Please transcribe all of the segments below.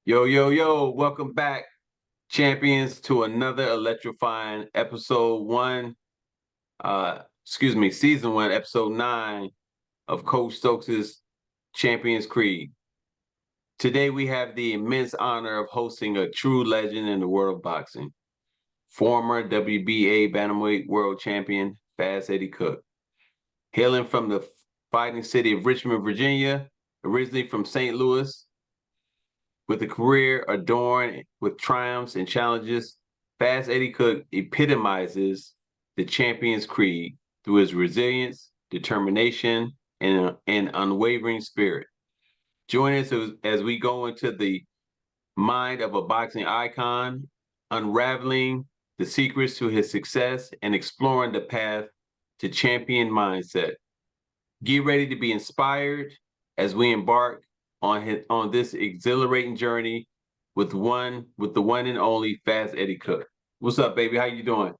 Yo, yo, yo, welcome back, champions, to another electrifying season one, episode 9 of Coach Stokes' Champions Creed. Today we have the immense honor of hosting a true legend in the world of boxing, former WBA Bantamweight world champion, Fast Eddie Cook. Hailing from the fighting city of Richmond, Virginia, originally from St. Louis, with a career adorned with triumphs and challenges, Fast Eddie Cook epitomizes the champion's creed through his resilience, determination, and unwavering spirit. Join us as we go into the mind of a boxing icon, unraveling the secrets to his success and exploring the path to champion mindset. Get ready to be inspired as we embark on this exhilarating journey with the one and only Fast Eddie Cook. What's up, baby? How you doing?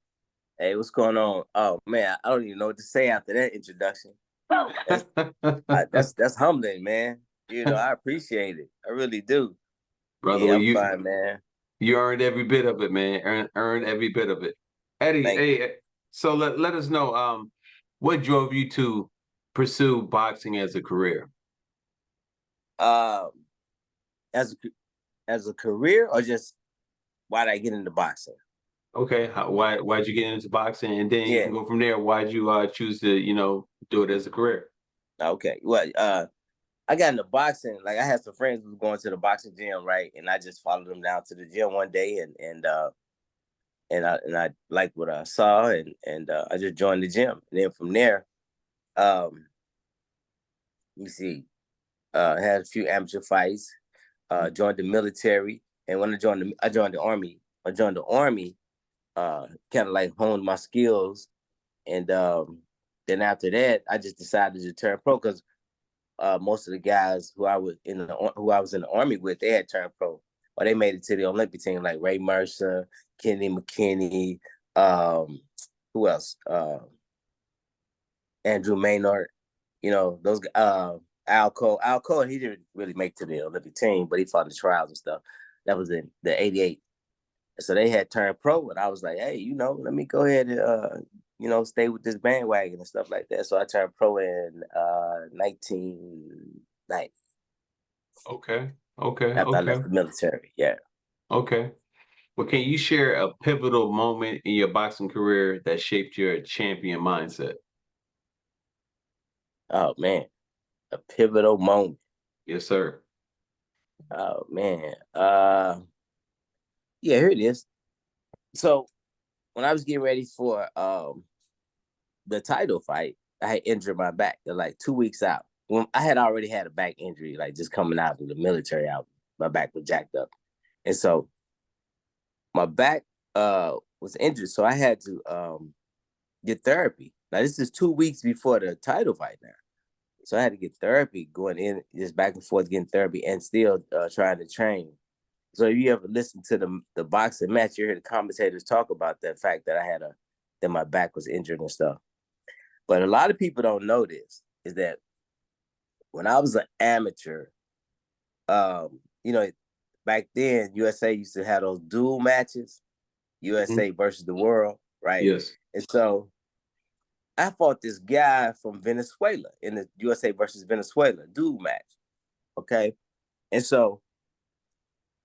Hey, what's going on? Oh man, I don't even know what to say after that introduction. That's humbling, man. I appreciate it. I really do. Brother, Yeah, well, I'm you fine, man. you earned every bit of it, man. Earned every bit of it. Eddie, Thank you. hey, so let us know what drove you to pursue boxing as a career? Um, as as a career, or just why did I get into boxing? Okay, why'd you get into boxing, and then you Yeah. can go from there. Why'd you choose to do it as a career? Okay. Well, I got into boxing. Like I had some friends who was going to the boxing gym, right? And I just followed them down to the gym one day, and I liked what I saw, and I just joined the gym. And then from there, um, let me see. Had a few amateur fights. Joined the military, and when I joined the army. I joined the army, kind of like honed my skills, and then after that, I just decided to turn pro because most of the guys who I was in the army with, they had turned pro, or they made it to the Olympic team, like Ray Mercer, Kennedy McKinney, who else? Andrew Maynard. Those Al Cole. Al Cole, he didn't really make to the Olympic team, but he fought in the trials and stuff. That was in the '88. So they had turned pro, and I was like, hey, let me go ahead and stay with this bandwagon and stuff like that. So I turned pro in 1990 Okay, okay, after I left okay, the military. Yeah. okay. Well, can you share a pivotal moment in your boxing career that shaped your champion mindset? Oh man, a pivotal moment. Yes, sir. Oh man. Yeah, here it is. So when I was getting ready for the title fight, I had injured my back. They're like 2 weeks out. When I had already had a back injury, like just coming out of the military, out my back was jacked up, and so my back was injured. So I had to get therapy. Now this is 2 weeks before the title fight now, so I had to get therapy, going in just back and forth getting therapy, and still trying to train. So if you ever listen to the boxing match, you hear the commentators talk about the fact that that my back was injured and stuff. But a lot of people don't know this, is that when I was an amateur, um, you know, back then USA used to have those dual matches, Mhm. USA versus the world, right? Yes. And so I fought this guy from Venezuela in the USA versus Venezuela dual match. Okay. And so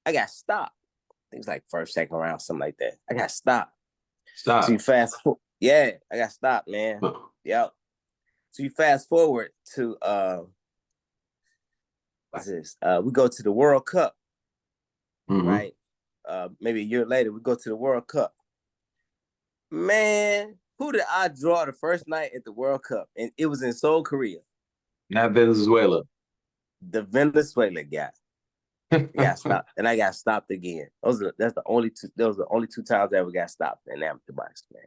I got stopped. Things like first, second round, something like that. I got stopped. So you Stop. fast forward. Yeah, I got stopped, man. Oh. Yep. So you fast forward to what's this? We go to the World Cup, Mm-hmm. right? Maybe a year later, we go to the World Cup. Man, who did I draw the first night at the World Cup? And it was in Seoul, Korea. Not Venezuela. The Venezuela guy. I got stopped, and I got stopped again. That's the only two. Those were the only 2 times I ever got stopped in amateur boxing, man.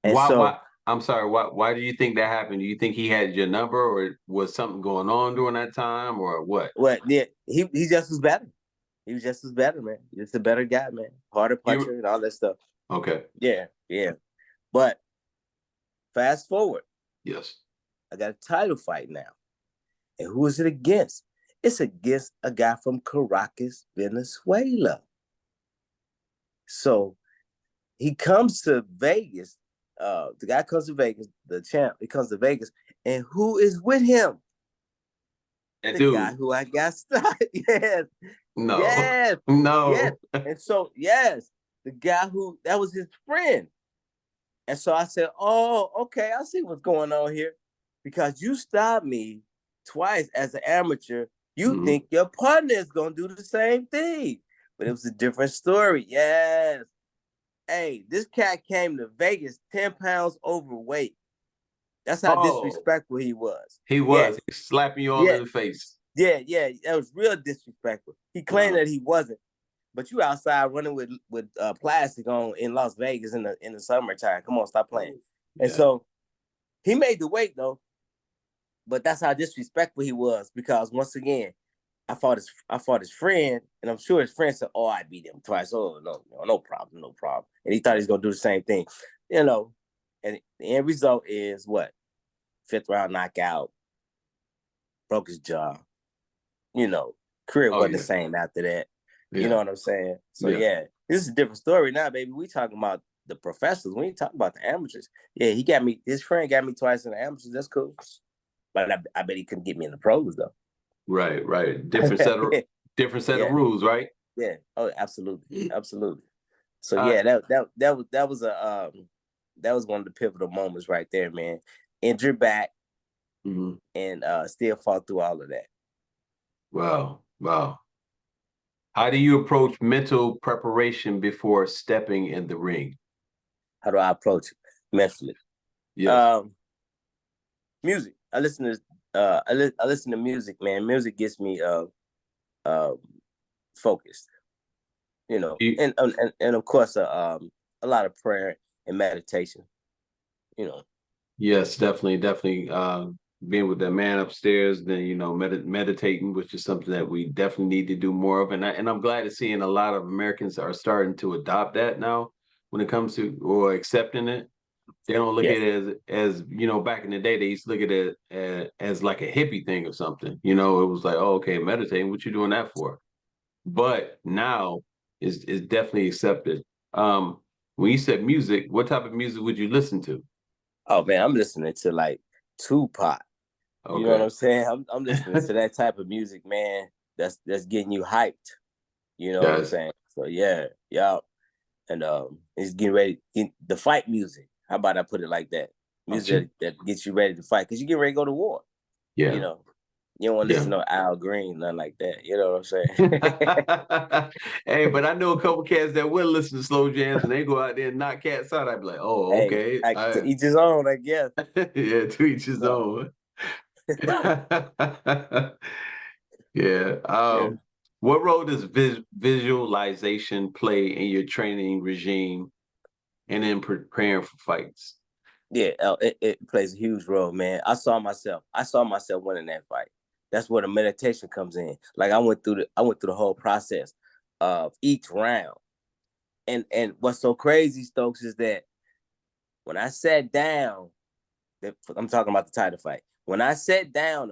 And Why? so, Why? I'm sorry. Why do you think that happened? Do you think he had your number, or was something going on during that time, or what? what? Yeah, he just was better. He was just as better, man. He's just a better guy, man. Harder puncher You and all that stuff. okay? Yeah, yeah. But fast forward, Yes. I got a title fight now. And who is it against? It's against a guy from Caracas, Venezuela. So he comes to Vegas. The guy comes to Vegas, the champ, he comes to Vegas. And who is with him? That The guy dude. who I got started. Yes. No. Yes. Yes. No. And so, yes, the guy who, that was his friend. And so I said, oh, okay, I see what's going on here. Because you stopped me twice as an amateur. You think your partner is going to do the same thing. But it was a different story. Yes. Hey, this cat came to Vegas 10 pounds overweight. That's how Oh, disrespectful he was. he Yeah. was. He slapping you all Yeah. in the face. Yeah. Yeah. That was real disrespectful. He claimed that he wasn't. But you outside running with plastic on in Las Vegas in the summertime. Come on, stop playing. Yeah. And so he made the weight though. But that's how disrespectful he was, because once again, I fought his friend, and I'm sure his friend said, "Oh, I beat him twice. Oh, no problem, no problem." And he thought he was gonna do the same thing, you know. And the end result is what? 5th round knockout, broke his jaw. You know, career wasn't the same after that. Yeah. You know what I'm saying? So yeah, this is a different story now, baby. We talking about the professionals. We ain't talking about the amateurs. Yeah, his friend got me twice in the amateurs. That's cool. But I bet he couldn't get me in the pros though. Right. Different set of rules, right? Yeah. Oh, absolutely. So yeah, that was one of the pivotal moments right there, man. Injured back, and still fought through all of that. Wow. How do you approach mental preparation before stepping in the ring? How do I approach it mentally? Yes. Music. I listen to music, man. Music gets me focused. You know, and of course a lot of prayer and meditation. You know. Yes, definitely. Being with that man upstairs, then meditating, which is something that we definitely need to do more of, and I'm glad to see, a lot of Americans are starting to adopt that now when it comes to, or accepting it. They don't look at it as back in the day they used to look at it as like a hippie thing or something. It was like, oh, okay, meditating, what you doing that for? But now is definitely accepted. When you said music, what type of music would you listen to? Oh man, I'm listening to like Tupac. Okay. You know what I'm saying? I'm listening to that type of music, man. That's getting you hyped. You know what I'm saying? So yeah. And it's getting ready. The fight music. How about I put it like that? Music that gets you ready to fight, because you get ready to go to war. Yeah. You know, you don't want to listen to Al Green, nothing like that. You know what I'm saying? Hey, but I know a couple cats that will listen to slow jams, and they go out there and knock cats out. I'd be like, oh, okay. To each his own, I guess. Yeah, to each his own. Yeah. What role does visualization play in your training regime and in preparing for fights? Yeah, it plays a huge role, man. I saw myself winning that fight. That's where the meditation comes in. Like I went through the whole process of each round. And what's so crazy, Stokes, is that when I sat down, I'm talking about the title fight. When I sat down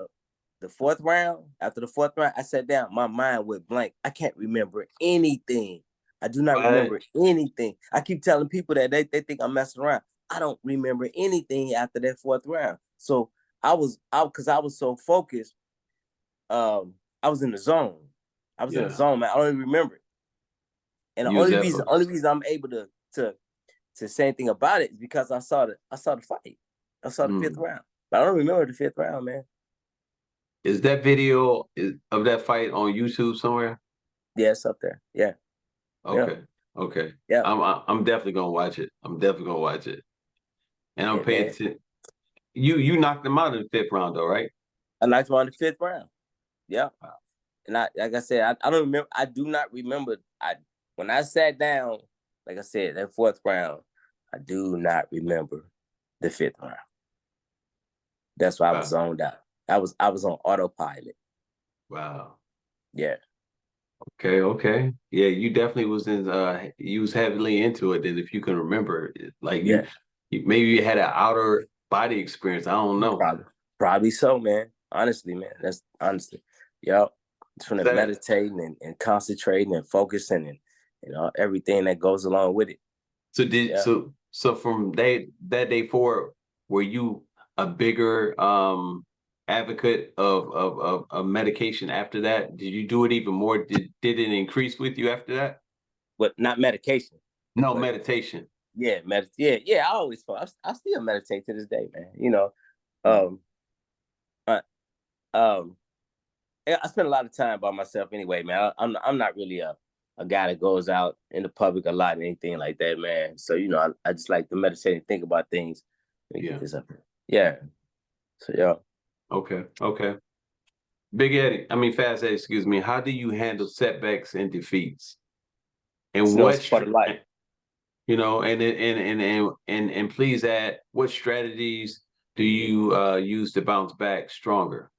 the 4th round, after the 4th round, I sat down, my mind went blank. I can't remember anything. I do not remember anything. I keep telling people that they think I'm messing around. I don't remember anything after that 4th round. So because I was so focused, I was in the zone. I was in the zone, man. I don't even remember it. And the only reason I'm able to say anything about it is because I saw the fight. I saw the 5th round. But I don't remember the 5th round, man. Is that video of that fight on YouTube somewhere? Yeah, it's up there. Yeah. Okay. Yeah. I'm definitely gonna watch it. And I'm paying attention. You knocked him out in the 5th round, though, right? I knocked him out in the 5th round. Yeah. Wow. And like I said, I don't remember. I do not remember. When I sat down, like I said, that 4th round, I do not remember the 5th round. That's why I was zoned out. I was on autopilot. Wow. Yeah. Okay. Yeah, you definitely was you was heavily into it. Then if you can remember, like maybe you had an outer body experience. I don't know. Probably so, man. Honestly, man. That's honestly. Yep. It's from the meditating and concentrating and focusing and everything that goes along with it. So from that day forward, were you a bigger advocate of medication after that? Did you do it even more? Did it increase with you after that? But not medication. No, meditation. Yeah, I always felt I still meditate to this day, man. I spend a lot of time by myself anyway, man. I'm not really a guy that goes out in the public a lot or anything like that, man. So I just like to meditate and think about things. Let me get this up here. Yeah. So yeah. Okay. Fast Eddie, excuse me. How do you handle setbacks and defeats? And what part of life? And please add, what strategies do you use to bounce back stronger?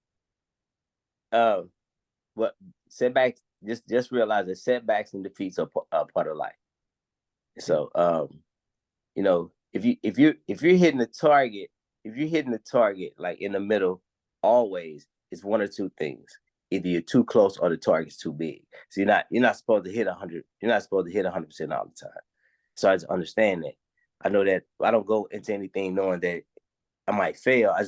What setbacks? Just realize that setbacks and defeats are part of life. So, if you're hitting the target, like in the middle, always it's one or two things. Either you're too close or the target's too big. So you're not supposed to hit 100. You're not supposed to hit 100% all the time. So I just understand that. I know that I don't go into anything knowing that I might fail. I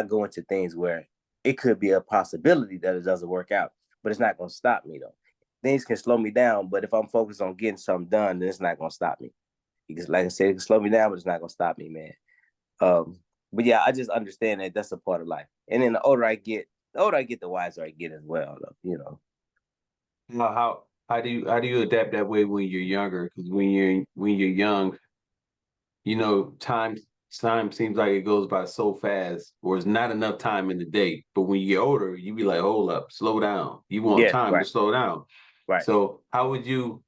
go into things where it could be a possibility that it doesn't work out, but it's not going to stop me though. Things can slow me down, but if I'm focused on getting something done, then it's not going to stop me. Because like I said, it can slow me down, but it's not going to stop me, man. But yeah, I just understand that that's a part of life. And then the older I get, the wiser I get as well, though, How do you adapt that way when you're younger? Because when you're young, time seems like it goes by so fast, or it's not enough time in the day. But when you're older, you be like, hold up, slow down. You want time to slow down. Right. So how would you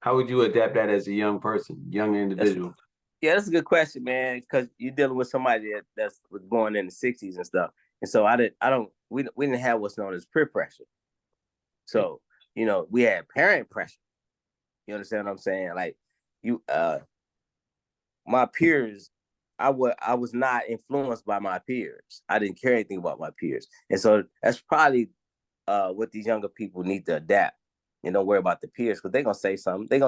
adapt that as a young person, young individual? That's a good question, man, because you're dealing with somebody that was born in the 60s and stuff. And so we didn't have what's known as peer pressure. So, we had parent pressure. You understand what I'm saying? Like my peers, I was not influenced by my peers. I didn't care anything about my peers. And so that's probably what these younger people need to adapt. And don't worry about the peers, because they're gonna say something. They're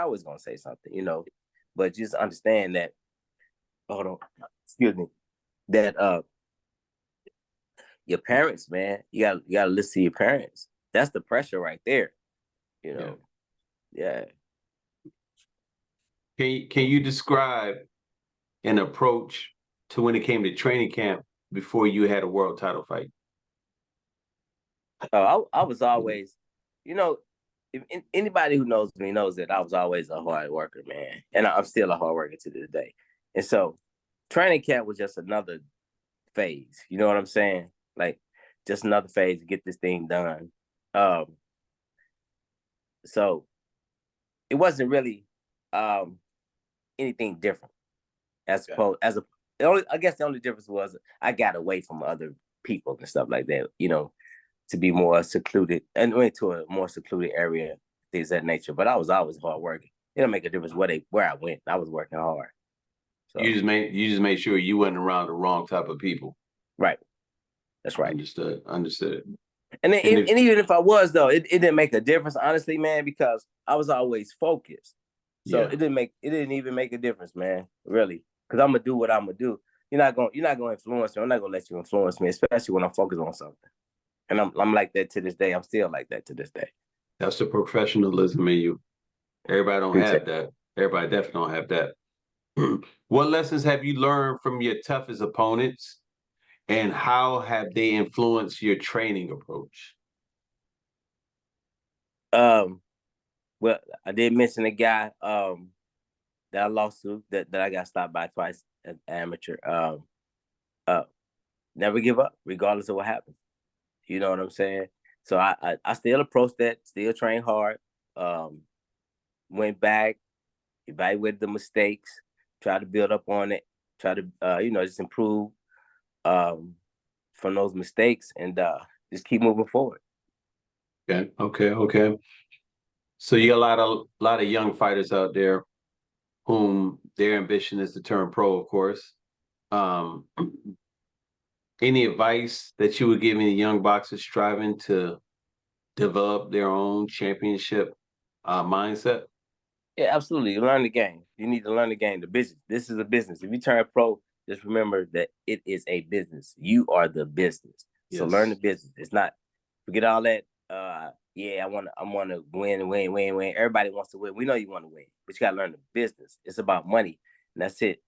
always gonna say something, But just understand that, hold on, excuse me, that your parents, man, you gotta listen to your parents. That's the pressure right there. Yeah. Can you describe an approach to when it came to training camp before you had a world title fight? I was always, if anybody who knows me knows that I was always a hard worker, man. And I'm still a hard worker to this day. And so training camp was just another phase. You know what I'm saying? Like just another phase to get this thing done. So it wasn't really anything different. I guess the only difference was I got away from other people and stuff like that, to be more secluded and went to a more secluded area, things of that nature. But I was always hard working. It don't make a difference where I went. I was working hard. So you just made sure you wasn't around the wrong type of people. Right. That's right. Understood. And even if I was though, it didn't make a difference, honestly, man, because I was always focused. So it didn't even make a difference, man, really. Because I'm gonna do what I'm gonna do. You're not gonna influence me. I'm not gonna let you influence me, especially when I'm focused on something. And I'm like that to this day. I'm still like that to this day. That's the professionalism in you. Everybody don't have that. Everybody definitely don't have that. What lessons have you learned from your toughest opponents, and how have they influenced your training approach? Well, I did mention a guy that I lost to, that I got stopped by twice as amateur. Never give up, regardless of what happens. You know what I'm saying? So I still approach that, still train hard. Went back, evaluated the mistakes, try to build up on it, try to just improve from those mistakes, and just keep moving forward. Okay. So you got a lot of young fighters out there whom their ambition is to turn pro, of course. any advice that you would give any young boxers striving to develop their own championship mindset? Yeah, absolutely. You learn the game. You need to learn the game. The business. This is a business. If you turn pro, just remember that it is a business. You are the business. So learn the Yes. business. It's not forget all that. Yeah, I want to win. Everybody wants to win. We know you want to win, but you got to learn the business. It's about money, and that's it.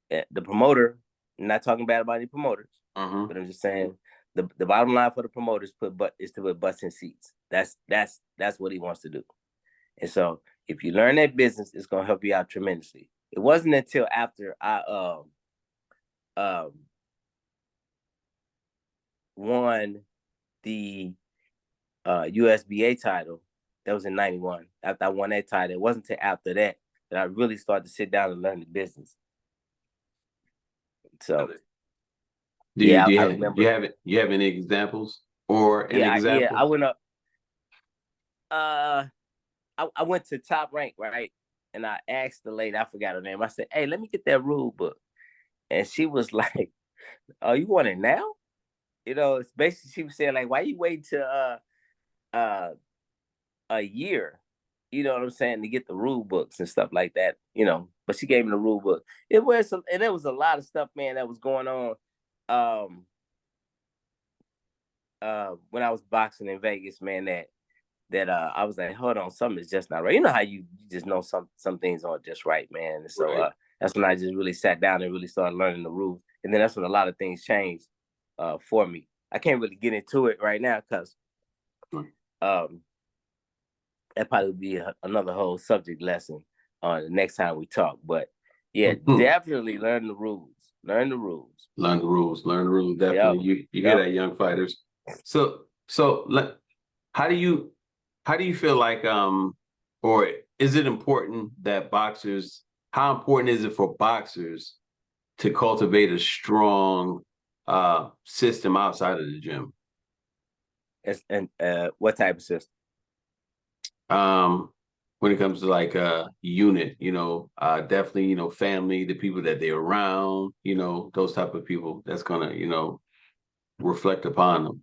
The promoter. I'm not talking bad about any promoters, but I'm just saying the bottom line for the promoters is to put butts in seats. That's what he wants to do. And so if you learn that business, it's gonna help you out tremendously. It wasn't until after I won the USBA title, that was in '91. After I won that title, it wasn't until after that I really started to sit down and learn the business. So do I remember. You have any examples or an example? I went up. I went to Top Rank, right? And I asked the lady, I forgot her name. I said, "Hey, let me get that rule book." And she was like, "Oh, you want it now?" You know, it's basically she was saying like, "Why you wait to a year?" You know what I'm saying, to get the rule books and stuff like that. You know, but she gave me the rule book. There was a lot of stuff, man, that was going on. When I was boxing in Vegas, man, that I was like, hold on, something is just not right. You know how you just know some things aren't just right, man. And so that's when I just really sat down and really started learning the rules. And then that's when a lot of things changed for me. I can't really get into it right now because that probably would be another whole subject lesson on the next time we talk. But yeah, definitely learn the rules. Learn the rules. Learn the rules. Learn the rules. Definitely. You hear that, young fighters. So how do you feel like or is it important that boxers, how important is it for boxers to cultivate a strong system outside of the gym? And what type of system? When it comes to like unit, definitely, family, the people that they're around, those type of people that's gonna, reflect upon them.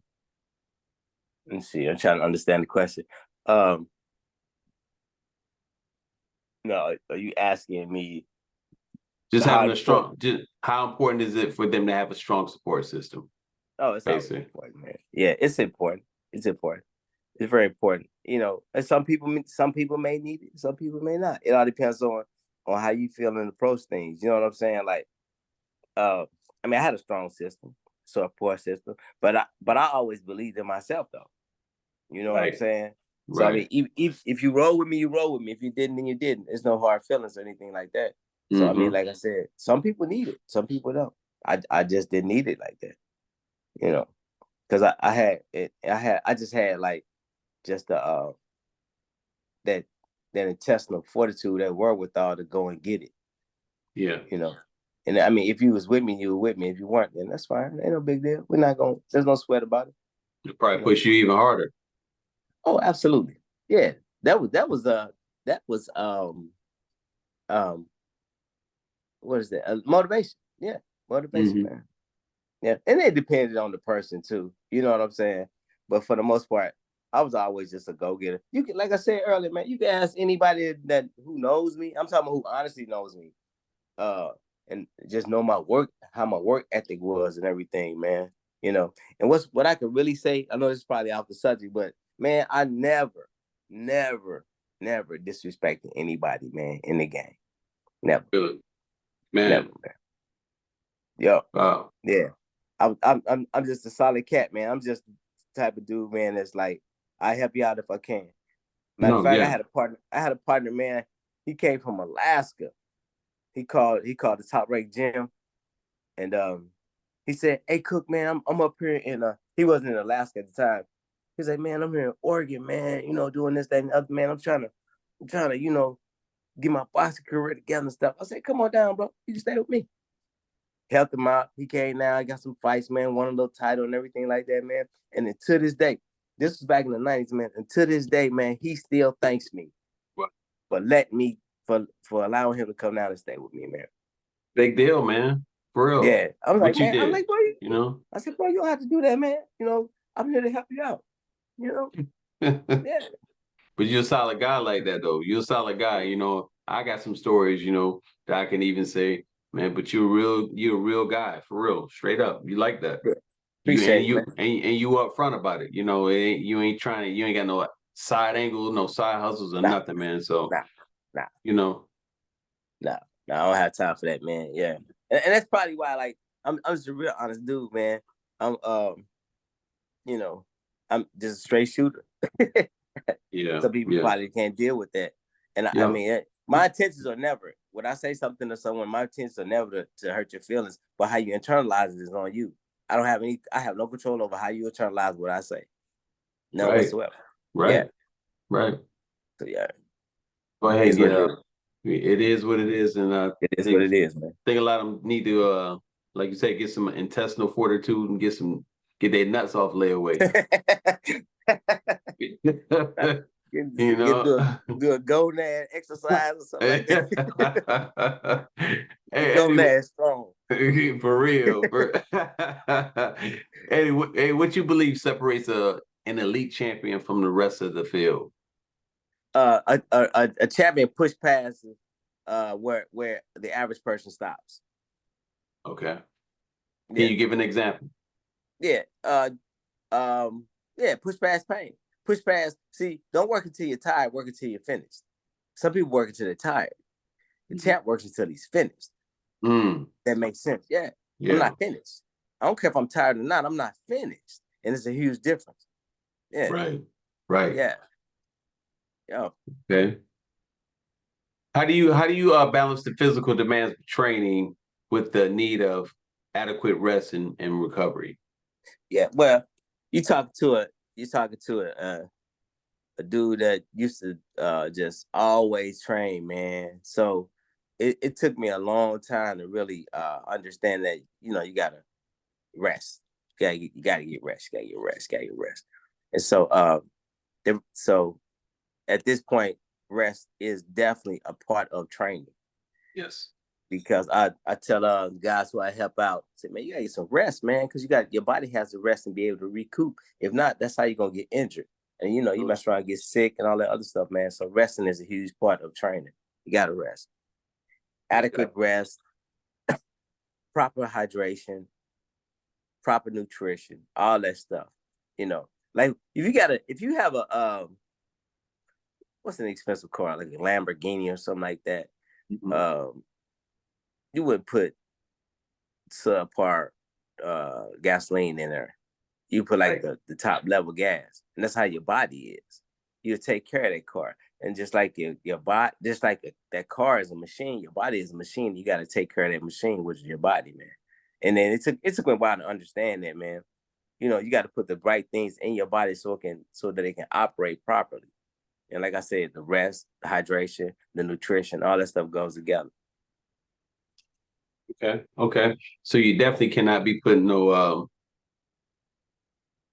Let's see, I'm trying to understand the question. No, are you asking me just having a strong, just how important is it for them to have a strong support system? Oh, it's always important, man. Yeah, it's important. It's important. It's very important. You know, and some people may need it, some people may not. It all depends on how you feel and approach things. You know what I'm saying? Like, I mean, I had a strong system, support system, but I always believed in myself, though. You know what I'm saying? So I mean, if you roll with me, you roll with me. If you didn't, then you didn't. There's no hard feelings or anything like that. So I mean, like I said, some people need it, some people don't. I just didn't need it like that. You know, because I just had like just that intestinal fortitude, that wherewithal to go and get it. Yeah. You know, and I mean, if you was with me, you were with me. If you weren't, then that's fine. Ain't no big deal. We're not going. There's no sweat about it. It'll probably push you even harder. Oh, absolutely. Yeah, that was what is that? Motivation. Yeah, motivation, man. Yeah, and it depended on the person too. You know what I'm saying? But for the most part, I was always just a go-getter. You can, like I said earlier, man, you can ask anybody who knows me. I'm talking about who honestly knows me. And just know my work, how my work ethic was and everything, man. You know, and what I can really say, I know this is probably off the subject, but man, I never disrespected anybody, man, in the game. Never. Really? Man. Never, man. Yo. Wow. Yeah. I'm just a solid cat, man. I'm just the type of dude, man, that's like, I help you out if I can. Matter of fact, I had a partner, man. He came from Alaska. He called the Top Rank gym, and he said, "Hey, Cook, man, I'm up here in he wasn't in Alaska at the time. He's like, man, I'm here in Oregon, man. You know, doing this, that, and the other, man. I'm trying to, you know, get my boxing career together and stuff." I said, "Come on down, bro. You can stay with me." Helped him out. He came down. I got some fights, man. Won a little title and everything like that, man. And then to this day, this was back in the 90s, man. And to this day, man, he still thanks me for letting me, for allowing him to come down and stay with me, man. Big deal, man. For real. Yeah. I was What like, you man, I'm did, like, bro, you know? I said, bro, you don't have to do that, man. You know, I'm here to help you out. You know? Yeah. But you're a solid guy like that, though. You're a solid guy. You know, I got some stories, you know, that I can even say, man. But you're a real guy, for real, straight up. You like that. Yeah. You Appreciate and it, man. and you upfront about it. You know, you ain't trying to. You ain't got no side angle, no side hustles or Nah, nothing, man. So nah, nah, you know, nah. I don't have time for that, man. Yeah. And that's probably why, like, I'm just a real honest dude, man. I'm you know, I'm just a straight shooter. yeah, Some people yeah, probably can't deal with that. And I yeah, mean, my intentions are never, when I say something to someone, my intentions are never to hurt your feelings, but how you internalize it is on you. I have no control over how you internalize what I say. None right, whatsoever. Yeah. right, right. So yeah, But it hey, is what it yeah, is. it is what it is, and I It is what think it is, man. think a lot of them need to, like you say, get some intestinal fortitude and get their nuts off layaway. You Get know. do a gonad exercise or something like Hey, that. The anyway, gonad strong. for real. Anyway, hey, what you believe separates an elite champion from the rest of the field? A champion push passes where the average person stops. Okay. Can Yeah, you give an example? yeah. Yeah. Push past pain. Push past. See, don't work until you're tired. Work until you're finished. Some people work until they're tired. The champ works until he's finished. Mm, That makes sense. Yeah, I'm yeah. not finished. I don't care if I'm tired or not. I'm not finished, and it's a huge difference. Yeah, Right. Right. yeah. Yo, Okay. How do you balance the physical demands of training with the need of adequate rest and recovery? yeah. Well, you talking to a dude that used to just always train, man. So it took me a long time to really understand that you gotta rest. You gotta get rest. You gotta get rest. You gotta get rest. And so so at this point, rest is definitely a part of training Yes. because I tell guys who I help out, say, man, you gotta get some rest, man, because your body has to rest and be able to recoup. If not, that's how you're gonna get injured. And you mess around, get sick and all that other stuff, man. So resting is a huge part of training. You gotta rest. Okay. Adequate rest, proper hydration, proper nutrition, all that stuff. Like if you have a what's an expensive car, like a Lamborghini or something like that, Mhm. um, you would put subpar gasoline in there. You put like Right. the top level gas, and that's how your body is. You take care of that car, and just like your body, just like that car is a machine, your body is a machine. You got to take care of that machine, which is your body, man. And then it took me a while to understand that, man. You got to put the right things in your body so that it can operate properly. And like I said, the rest, the hydration, the nutrition, all that stuff goes together. Okay. Okay. So you definitely cannot be putting no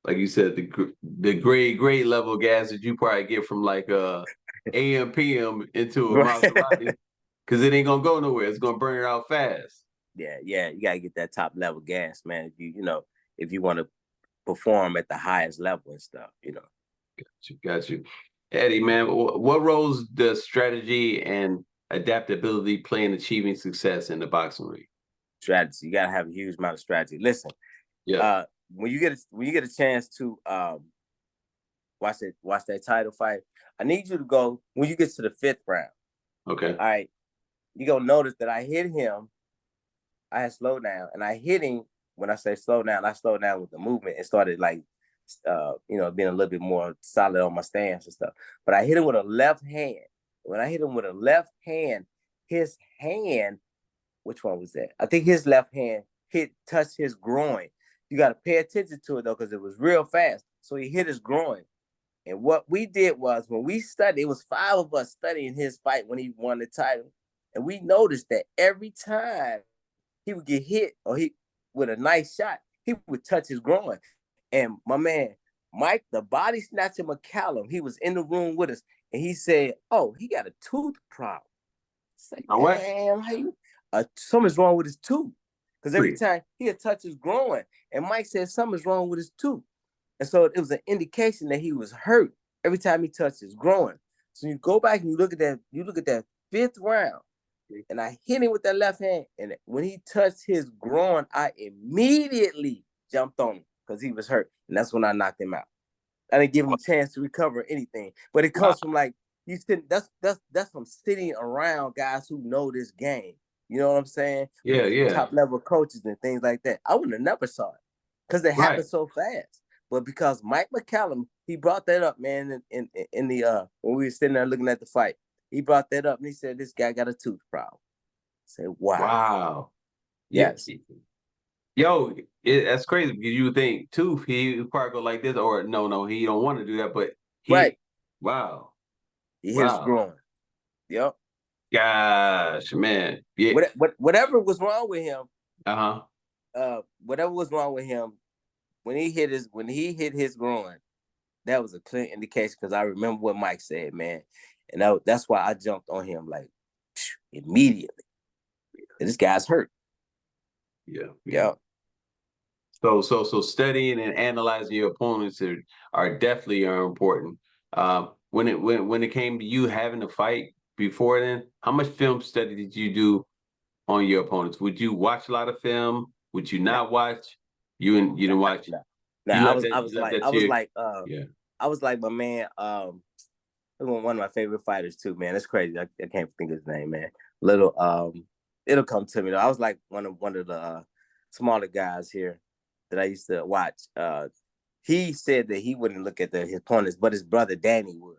like you said, the grade level gas that you probably get from like AM PM into a Maserati, because it ain't gonna go nowhere. It's gonna burn it out fast. Yeah, you gotta get that top level gas, man. If you want to perform at the highest level and stuff. Got you. Eddie, man, what roles does strategy and adaptability play in achieving success in the boxing ring? Strategy. You gotta have a huge amount of strategy. Listen, Yeah. when you get a chance to watch that title fight, I need you to go when you get to the fifth round. Okay. All right, you gonna notice that I hit him. I had slowed down, and I hit him. When I say slow down, I slowed down with the movement and started like, being a little bit more solid on my stance and stuff. But I hit him with a left hand. When I hit him with a left hand, his hand, which one was that? I think his left hand touched his groin. You got to pay attention to it though, because it was real fast. So he hit his groin. And what we did was when we studied, it was five of us studying his fight when he won the title. And we noticed that every time he would get hit or he with a nice shot, he would touch his groin. And my man, Mike, the body snatcher McCallum, he was in the room with us. And he said, oh, he got a tooth problem. It's like, Now what? damn, how you something's wrong with his tooth. Because every time he'd touch his groin, and Mike said something's wrong with his tooth. And so it was an indication that he was hurt every time he touched his groin. So you go back and you look at that fifth round, and I hit him with that left hand. And when he touched his groin, I immediately jumped on him because he was hurt. And that's when I knocked him out. I didn't give him a chance to recover anything. But it comes from like you sit. That's from sitting around guys who know this game. You know what I'm saying? Yeah. Top level coaches and things like that. I wouldn't have never saw it because it happened so fast. But because Mike McCallum, he brought that up, man, in the when we were sitting there looking at the fight. He brought that up and he said, this guy got a tooth problem. I said, wow. Wow. Yes. Yo, that's crazy because you would think tooth, he would probably go like this, or no, he don't want to do that, but wow. He hit his groin. Yep. Gosh, man. Yeah. Whatever was wrong with him. Whatever was wrong with him, when he hit his groin, that was a clear indication because I remember what Mike said, man. And that's why I jumped on him like immediately. And this guy's hurt. Yeah. So studying and analyzing your opponents are definitely important. When it came to you having a fight before then, how much film study did you do on your opponents? Would you watch a lot of film? Would you not watch? You didn't watch. I was like my man. One of my favorite fighters too, man. It's crazy. I can't think of his name, man. It'll come to me though. I was like one of the smaller guys here that I used to watch. He said that he wouldn't look at his opponents, but his brother Danny would.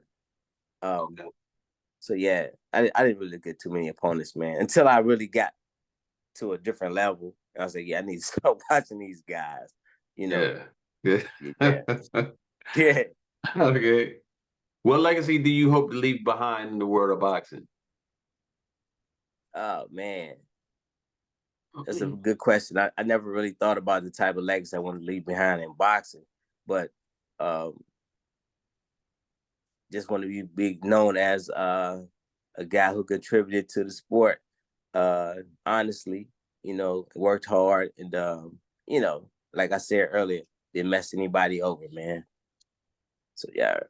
So yeah, I didn't really look at too many opponents, man, until I really got to a different level. And I was like, yeah, I need to start watching these guys. You know. Yeah. Yeah. Okay. What legacy do you hope to leave behind in the world of boxing? Oh man, that's a good question. I never really thought about the type of legacy I want to leave behind in boxing, but just want to be known as a guy who contributed to the sport. Honestly, worked hard and like I said earlier, didn't mess anybody over, man. So yeah,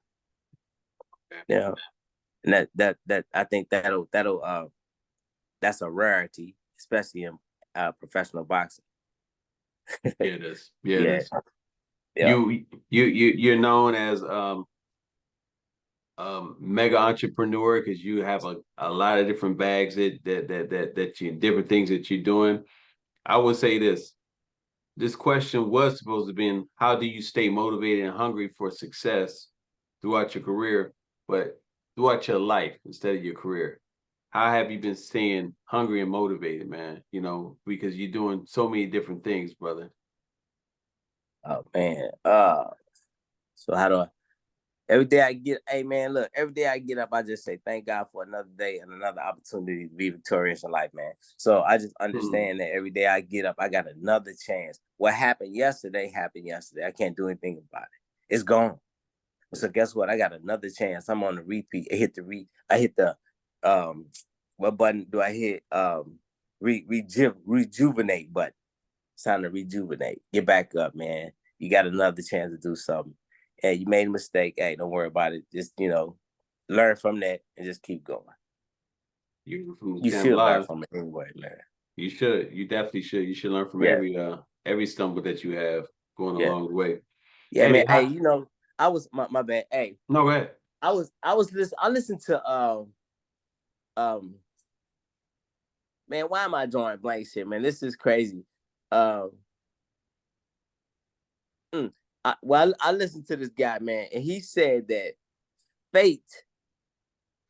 and that I think that'll that's a rarity, especially in professional boxing. It is. Yeah, it is. Yeah. You're known as mega entrepreneur because you have a lot of different bags that you different things that you're doing. I would say this question was supposed to be how do you stay motivated and hungry for success throughout your career, but throughout your life instead of your career. How have you been staying hungry and motivated, man? Because you're doing so many different things, brother. Oh man. So how do I every day I get up, I just say thank God for another day and another opportunity to be victorious in life, man. So I just understand that every day I get up, I got another chance. What happened yesterday. I can't do anything about it. It's gone. So guess what? I got another chance. I'm on the repeat. I hit the what button do I hit? Rejuvenate button. It's time to rejuvenate. Get back up, man. You got another chance to do something. Hey, you made a mistake. Hey, don't worry about it. Just, learn from that and just keep going. You should learn from it anyway, man. You should. You definitely should. You should learn from every stumble that you have going along the way. Yeah, hey, man. Hey, I was my bad. Hey. No, go ahead. I listened to man, why am I drawing blanks here, man? This is crazy. I listened to this guy, man, and he said that fate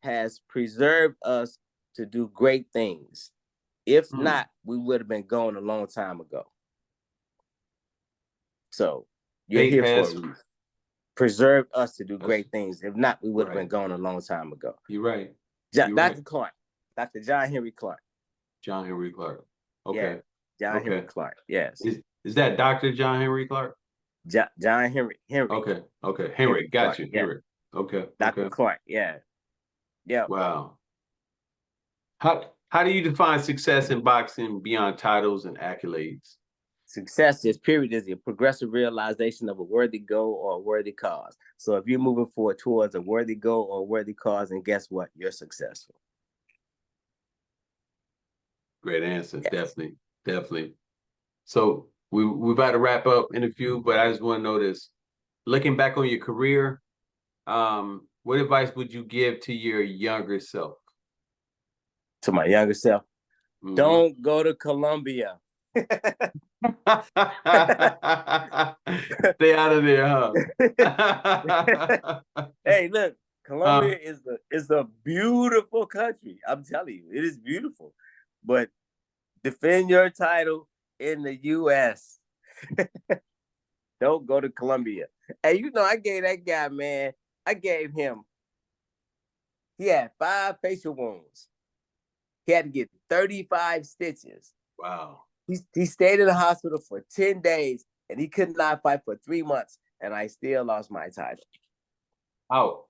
has preserved us to do great things. If not, we would have been gone a long time ago. So you're here for a reason. Preserved us to do great things. If not, we would have been gone a long time ago. You're right. Dr. Clark. Dr. John Henry Clark. John Henry Clark. Okay. Yeah, John Henry Clark. Yes. Is that Dr. John Henry Clark? John Henry. Okay. Henry. Got you. Henry. Okay. Dr. Clark. Yeah. Wow. How do you define success in boxing beyond titles and accolades? Success, just period, is a progressive realization of a worthy goal or a worthy cause. So if you're moving forward towards a worthy goal or a worthy cause, and guess what? You're successful. Great answer. Yes. Definitely. Definitely. So we're about to wrap up interview, but I just want to know this. Looking back on your career, what advice would you give to your younger self? To my younger self, don't go to Colombia. Stay out of there, huh? Hey, look, Colombia is a beautiful country. I'm telling you, it is beautiful. But defend your title in the U.S. Don't go to Colombia. Hey, you know, I gave that guy, man, he had 5 facial wounds. He had to get 35 stitches. Wow. He stayed in the hospital for 10 days, and he could not fight for 3 months, and I still lost my title. Oh.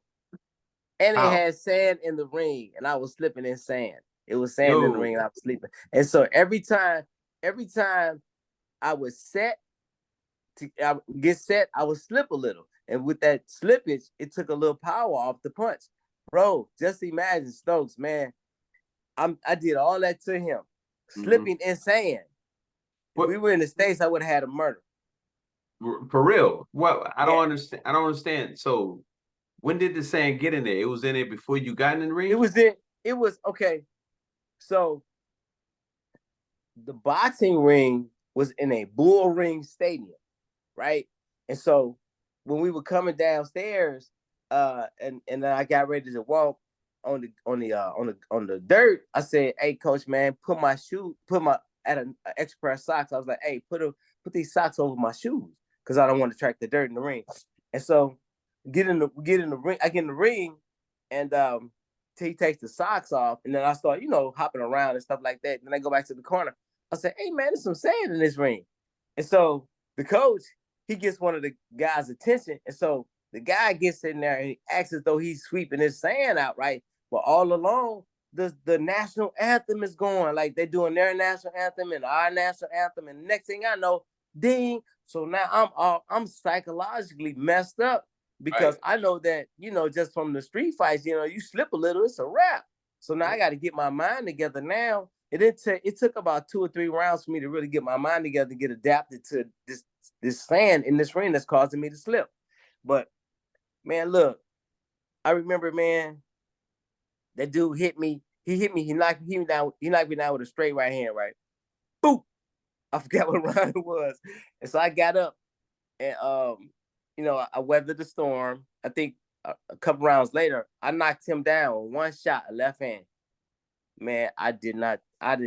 And it had sand in the ring, and I was slipping in sand. It was sand in the ring, and I was sleeping. And so every time I was get set, I would slip a little. And with that slippage, it took a little power off the punch. Bro, just imagine Stokes, man. I did all that to him, slipping in sand. If we were in the States, I would have had a murder. For real? Well, I don't understand. I don't understand. So when did the sand get in there? It was in there before you got in the ring? It was okay. So the boxing ring was in a bull ring stadium, right? And so when we were coming downstairs, and then I got ready to walk on the dirt, I said, "Hey, coach, man, put an extra pair of socks." I was like, "Hey, put these socks over my shoes because I don't want to track the dirt in the ring." And so get in the ring. I get in the ring, and he takes the socks off, and then I start, hopping around and stuff like that. Then I go back to the corner. I say, "Hey, man, there's some sand in this ring." And so the coach, he gets one of the guys' attention, and so the guy gets in there and he acts as though he's sweeping his sand out, right? But all along, the national anthem is going, like they're doing their national anthem and our national anthem, and next thing I know, ding. So now I'm psychologically messed up because I know that, just from the street fights, you slip a little, it's a wrap. So now I got to get my mind together now. It took about 2 or 3 rounds for me to really get my mind together and get adapted to this sand in this ring that's causing me to slip. But man, look, I remember, man, that dude hit me. He hit me. He knocked me down. He knocked me down with a straight right hand, right? Boop. I forgot what round it was. And so I got up and I weathered the storm. I think a couple rounds later, I knocked him down with one shot, a left hand. Man, I didn't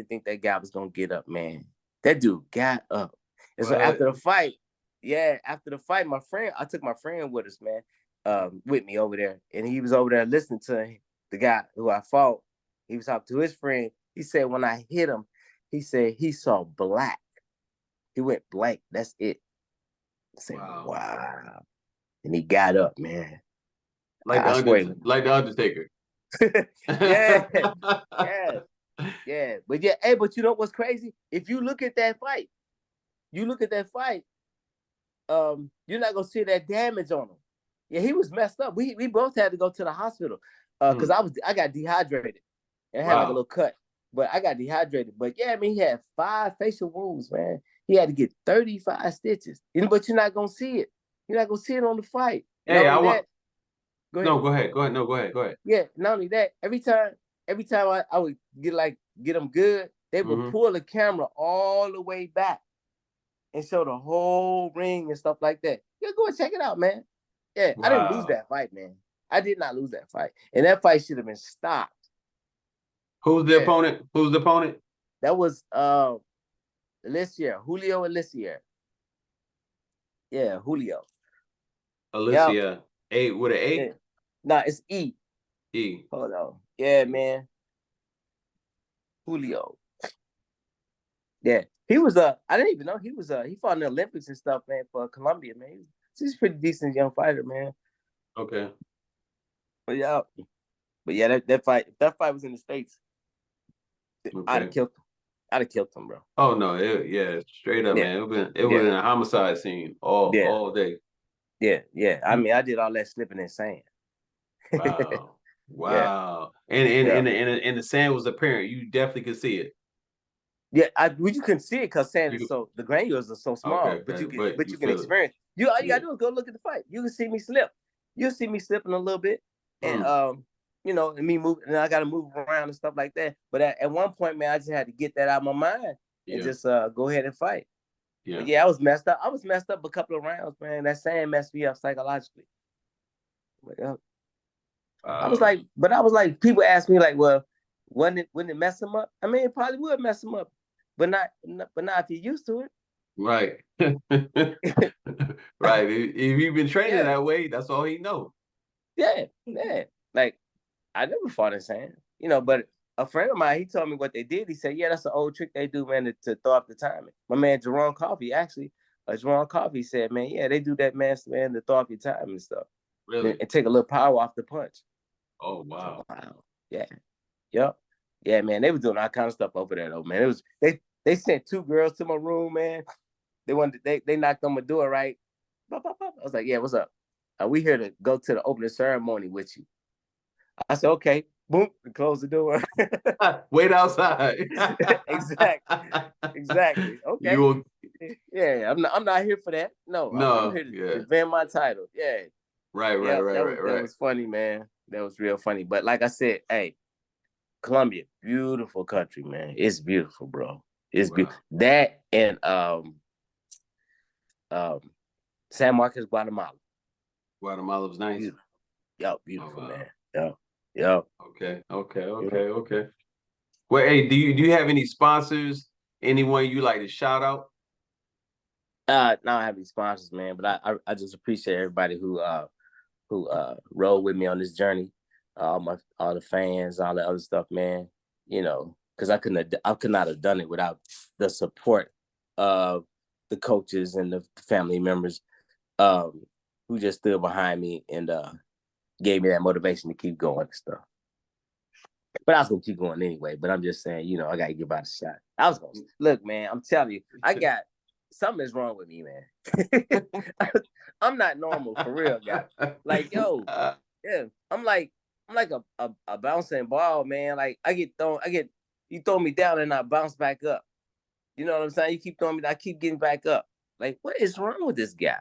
think that guy was gonna get up, man. That dude got up. And so after the fight, I took my friend with us, man, with me over there. And he was over there listening to the guy who I fought. He was talking to his friend. He said when I hit him, he said he saw black. He went blank. That's it. I said, wow. And he got up, man. Like the Undertaker. Yeah. But but you know what's crazy? If you look at that fight, you're not gonna see that damage on him. Yeah, he was messed up. We both had to go to the hospital because I got dehydrated and had like a little cut. But I got dehydrated. But yeah, I mean, he had 5 facial wounds, man. He had to get 35 stitches. But you're not gonna see it. You're not gonna see it on the fight. Hey, Go ahead. No, go ahead. No, go ahead. Yeah, not only that, every time I would get them good, they would pull the camera all the way back and show the whole ring and stuff like that. Yeah, go and check it out, man. Yeah, I didn't lose that fight, man. I did not lose that fight. And that fight should have been stopped. Who's the opponent? Who's the opponent? That was Julio Alicia. Yeah, Julio. Alicia. A with an A? Yeah. Nah, it's E. E. Hold on. Yeah, man. Julio. Yeah. He was I didn't even know he was he fought in the Olympics and stuff, man, for Colombia, man. He's a pretty decent young fighter, man. Okay. But yeah, that fight was in the States. I'd have Okay. killed him. I'd have killed him, bro. Oh no, yeah, straight up, Yeah, man. It yeah, was a homicide scene yeah, all day. yeah. I mean, I did all that slipping and sand. Wow. Yeah, Wow. And yeah. the sand was apparent. You definitely could see it. Yeah, you couldn't see it because sand is You so the granules are so okay, small, okay, but but you you can feel it. experience. You all you Yeah. gotta do is go look at the fight. You can see me slip. You'll see me slipping a little bit, and Mm, and me move, and I gotta move around and stuff like that. But at one point, man, I just had to get that out of my mind and yeah, just go ahead and fight. But yeah. yeah, I was messed up. I was messed up a couple of rounds, man. That sand messed me up psychologically. But, Wow. I was like, people ask me like, well, wouldn't it mess him up? I mean, it probably would mess him up, but not if you're used to Right. Right. If you've been training it. that way, that's all he knows. Yeah. Like I never fought in sand, but a friend of mine, he told me what they did. He said, yeah, that's an old trick they do, man, to throw off the timing. My man, Jerome Coffey, actually, Jerome Coffey said, man, yeah, they do that, man, to throw off your time and stuff Really? and take a little power off the punch. Oh So, wow. wow. Yeah. Yep. Yeah, man. They was doing all kind of stuff over there though, man. It was they sent two girls to my room, man. They knocked on my door, right? Pop, pop, pop. I was like, yeah, what's up? We here to go to the opening ceremony with you. I said, okay. Boom, and close the door. Wait outside. Exactly. You Okay. will Yeah, I'm not here for that. No, I'm no, here to yeah. defend my title. Yeah. Right, Yeah, right, right, that right. was funny, man. That was real funny. But like I said, hey, Colombia, beautiful country, man. It's beautiful, bro. It's beautiful. Wow. That and um San Marcos, Guatemala. Guatemala was nice. Beautiful. Yo, Oh beautiful, wow. man. Yo. Okay. Okay. Well, hey, do you have any sponsors? Anyone you like to shout out? Now I have these sponsors, man, but I just appreciate everybody who rode with me on this journey. All the fans, all the other stuff, man. Because I could not have done it without the support of the coaches and the family members who just stood behind me and gave me that motivation to keep going and stuff. But I was gonna keep going anyway. But I'm just saying, I gotta give out a shot. I was gonna look, man. I'm telling you, I got something is wrong with me, man. I'm not normal for real, guy. Like, yo, yeah, I'm like a bouncing ball, man. Like you throw me down and I bounce back up. You know what I'm saying? You keep throwing me, I keep getting back up. Like, what is wrong with this guy?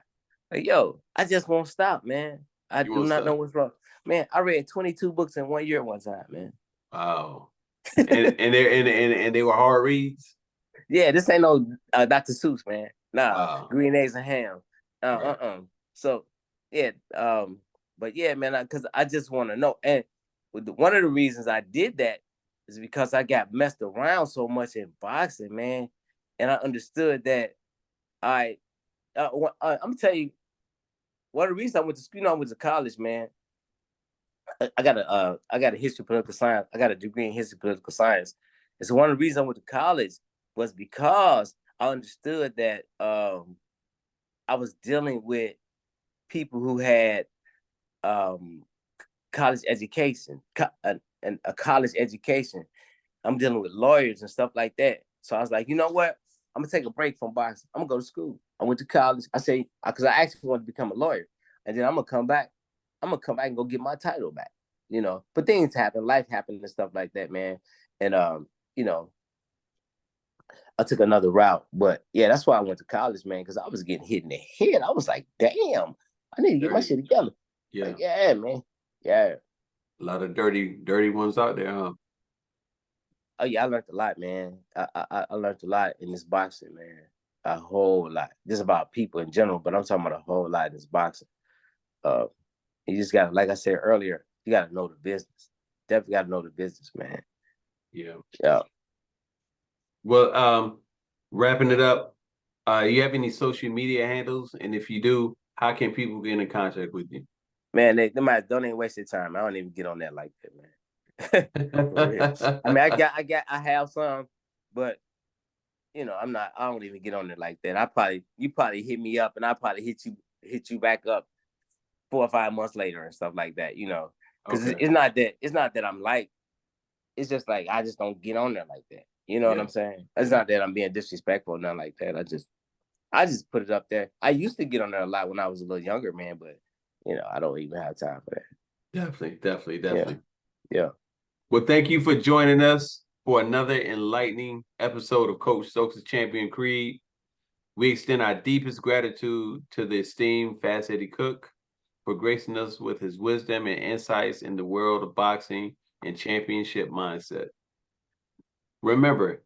Like, yo, I just won't stop, man. I You do want not know stuff? what's wrong. Man, I read 22 books in 1 year one time, man. Wow. And they were hard reads. Yeah, this ain't no Dr. Seuss, man. Nah, Wow. green eggs and ham. Right. So yeah, but yeah, man, because I just want to know. And one of the reasons I did that is because I got messed around so much in boxing, man, and I understood that I'm gonna tell you one of the reasons I went to school. I went to college, man. I got a history of political science. I got a degree in history of political science. And so one of the reasons I went to college was because I understood that I was dealing with people who had college education, and a college education. I'm dealing with lawyers and stuff like that. So I was like, you know what? I'm gonna take a break from boxing. I'm gonna go to school. I went to college. I say because I actually wanted to become a lawyer, and then I'm gonna come back. I'm gonna come back and go get my title back. But things happen, life happened, and stuff like that, man. And you know, I took another route. But yeah, that's why I went to college, man, because I was getting hit in the head. I was like, damn, I need to get my Dirty. shit together. Yeah. Like, yeah, man. Yeah. A lot of dirty ones out there, huh? Oh yeah, I learned a lot, man. I learned a lot in this boxing, man. A whole lot. Just about people in general, but I'm talking about a whole lot in this boxing. Uh, you just got, like I said earlier, you got to know the business. Definitely got to know the business, man. Yeah. Yeah. Well, wrapping it up, you have any social media handles? And if you do, how can people get in contact with you? Man, they might don't even waste their time. I don't even get on that like that, man. For real. I mean, I have some, but I don't even get on it like that. You probably hit me up and I probably hit you back up 4 or 5 months later and stuff like that, because Okay. it's not that I'm like it's just like I just don't get on there like that. You know what I'm saying? It's not that I'm being disrespectful or nothing like that. I just put it up there. I used to get on there a lot when I was a little younger, man, but I don't even have time for that. Definitely. Yeah. Well, thank you for joining us for another enlightening episode of Coach Stokes' Champion Creed. We extend our deepest gratitude to the esteemed Fast Eddie Cook for gracing us with his wisdom and insights in the world of boxing and championship mindset. Remember,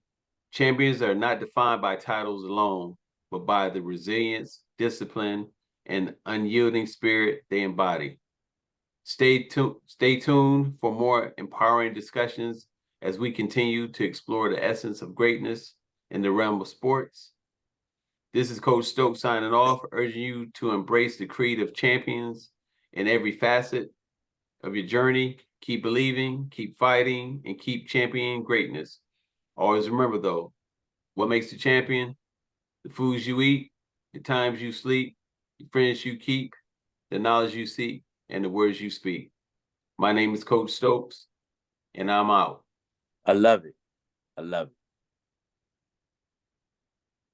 champions are not defined by titles alone, but by the resilience, discipline, and unyielding spirit they embody. Stay tuned for more empowering discussions as we continue to explore the essence of greatness in the realm of sports. This is Coach Stokes signing off, urging you to embrace the creed of champions in every facet of your journey. Keep believing, keep fighting, and keep championing greatness. Always remember, though, what makes a champion? The foods you eat, the times you sleep, the friends you keep, the knowledge you seek, and the words you speak. My name is Coach Stokes, and I'm out. I love it.